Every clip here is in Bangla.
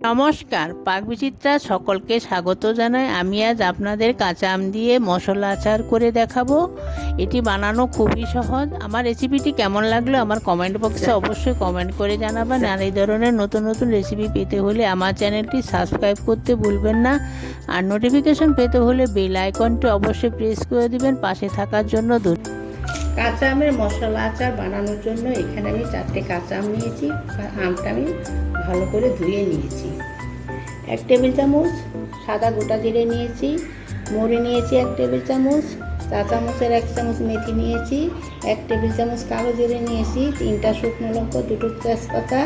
নমস্কার, পাকবিচিত্রা সকলকে স্বাগত জানাই। আমি আজ আপনাদের কাঁচা আম দিয়ে মশলা আচার করে দেখাবো। এটি বানানো খুবই সহজ। আমার রেসিপিটি কেমন লাগলো আমার কমেন্ট বক্সে অবশ্যই কমেন্ট করে জানাবেন। আর এই ধরনের নতুন নতুন রেসিপি পেতে হলে আমার চ্যানেলটি সাবস্ক্রাইব করতে ভুলবেন না। আর নোটিফিকেশন পেতে হলে বেল আইকনটি অবশ্যই প্রেস করে দিবেন। পাশে থাকার জন্য ধন্যবাদ। কাঁচা আমের মশলা আচার বানানোর জন্য এখানে আমি 4টে কাঁচা আম নিয়েছি। আমটা আমি ভালো করে ধুয়ে নিয়েছি। 1 টেবিল চামচ সাদা গোটা জিরে নিয়েছি, মৌরি নিয়েছি 1 টেবিল চামচ, চা চামচের 1 চামচ মেথি নিয়েছি, 1 টেবিল চামচ কালো জিরে নিয়েছি, 3টা শুকনো লঙ্কা, 2টো তেজপাতা,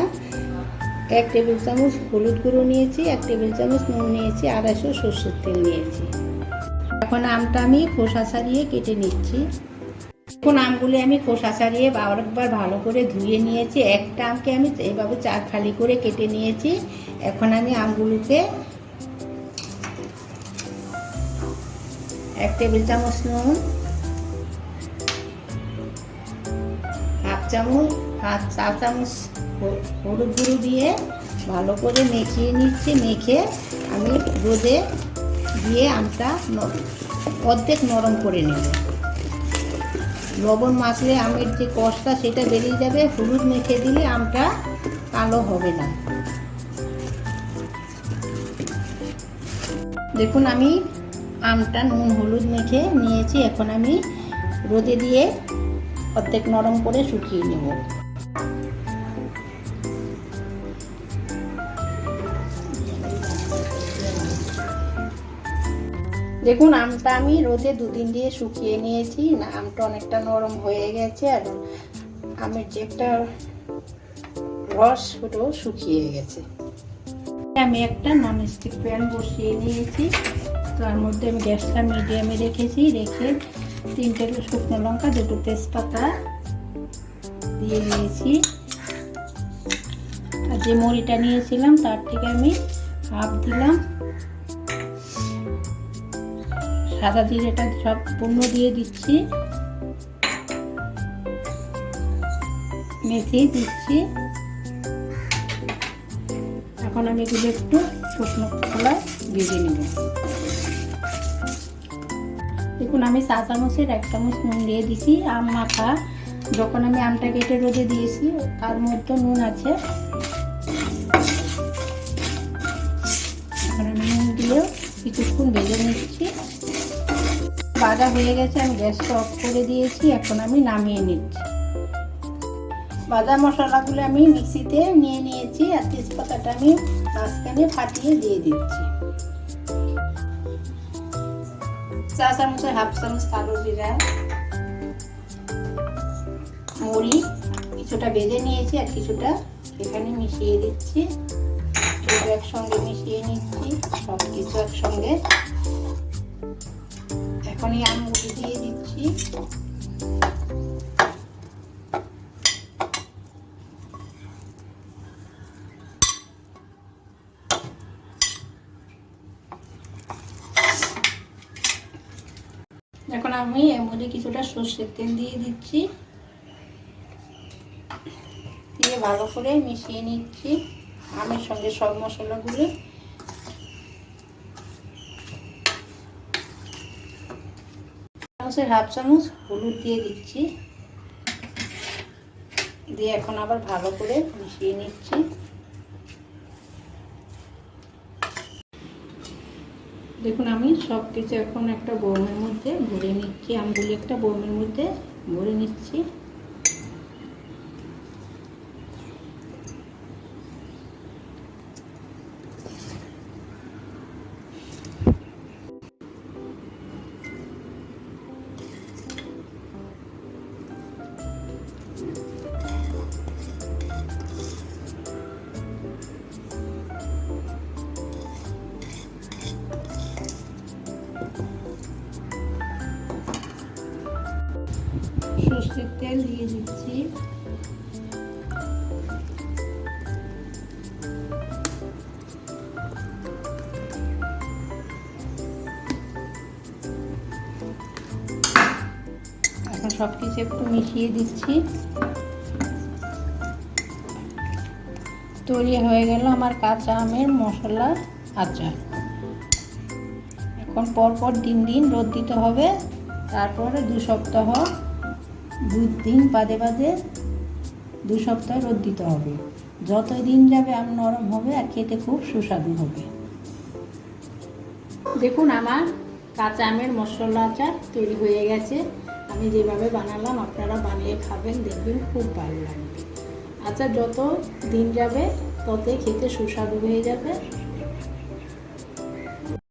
1 টেবিল চামচ হলুদ গুঁড়ো নিয়েছি, 1 টেবিল চামচ নুন নিয়েছি, 250 সরষের তেল নিয়েছি। এখন আমটা আমি খোসা ছাড়িয়ে কেটে নিচ্ছি। এখন আমগুলি আমি খোসা ছাড়িয়ে আরেকবার ভালো করে ধুয়ে নিয়েছি। একটা আমকে আমি এইভাবে 4 ফালি করে কেটে নিয়েছি। এখন আমি আমগুলোকে 1 টেবিল চামচ নুন, চা চামচ হলুদ গুঁড়ো দিয়ে ভালো করে মেখিয়ে নিচ্ছি। মেখে আমি রোদে দিয়ে আমটা অর্ধেক নরম করে নেব। লবণ মাখলে আমের যে কষটা সেটা বেরিয়ে যাবে। হলুদ মেখে দিলে আমটা কালো হবে না। দেখুন আমি আমটা নুন হলুদ মেখে নিয়েছি। এখন আমি রোদে দিয়ে অর্ধেক নরম করে শুকিয়ে নেব। দেখুন আমটা আমি রোদে 2 দিন দিয়ে শুকিয়ে নিয়েছি। না আমটা অনেকটা নরম হয়ে গেছে আর আমের যে একটা রস ওটাও শুকিয়ে গেছে। আমি একটা ননস্টিক প্যান বসিয়ে নিয়েছি। তার মধ্যে আমি গ্যাসটা মিডিয়ামে রেখেছি। রেখে 3টে শুকনো লঙ্কা, 2টো তেজপাতা দিয়ে দিয়েছি। আর যে মরিটা নিয়েছিলাম তার থেকে আমি হাফ দিলাম। সাদা জিরেটা সব পূর্ণ দিয়ে দিচ্ছি। মেথি দিচ্ছি। এখন আমি এগুলো একটু শুকনো খোলায় ভেজে নেব। দেখুন আমি চা চামচের 1 চামচ নুন দিয়ে দিচ্ছি। আম মাখা যখন আমি আমটা কেটে রোদে দিয়েছি তার মধ্যে নুন আছে। এখন আমি নুন দিয়েও কিছুক্ষণ ভেজে নিচ্ছি। ভাজা হয়ে গেছে, আমি গ্যাসটা অফ করে দিয়েছি। এখন আমি নামিয়ে নিচ্ছি। ভাজা মশলাগুলো আমি মিক্সিতে নিয়ে নিয়েছি। আর তেজপাতাটা আমি মাঝখানে ফাটিয়ে দিয়ে দিচ্ছি। চা চামচের হাফ চামচ কালো জিরা, মৌরি কিছুটা বেজে নিয়েছি আর কিছুটা এখানে মিশিয়ে দিচ্ছি। একসঙ্গে মিশিয়ে নিচ্ছি সব কিছু একসঙ্গে। এখন এই আমগুলো দিয়ে দিচ্ছি। এখন আমি এর মধ্যে কিছুটা সরষের তেল দিয়ে দিচ্ছি। দিয়ে ভালো করে মিশিয়ে নিচ্ছি আমের সঙ্গে সব মশলাগুলো। চামচের হাফ চামচ হলুদ দিয়ে দিচ্ছি। দিয়ে এখন আবার ভালো করে মিশিয়ে নিচ্ছি। দেখুন আমি সব কিছু এখন একটা বোমের মধ্যে ভরে নিচ্ছি। আমগুলি একটা বোমের মধ্যে ভরে নিচ্ছি। সরষের তেল দিয়ে দিচ্ছি। এখন সবকিছু একটু মিশিয়ে দিচ্ছি। তৈরি হয়ে গেল আমার কাঁচা আমের মশলা আচার। এখন পরপর 3 দিন রোদ দিতে হবে, তারপরে 2 সপ্তাহ 2 দিন বাদে বাদে 2 সপ্তাহ রোদ দিতে হবে। যতই দিন যাবে আম নরম হবে আর খেতে খুব সুস্বাদু হবে। দেখুন আমার কাঁচা আমের মশলা আচার তৈরি হয়ে গেছে। আমি যেভাবে বানালাম আপনারা বানিয়ে খাবেন, দেখবেন খুব ভালো লাগবে। আচার যত দিন যাবে ততই খেতে সুস্বাদু হয়ে যাবে।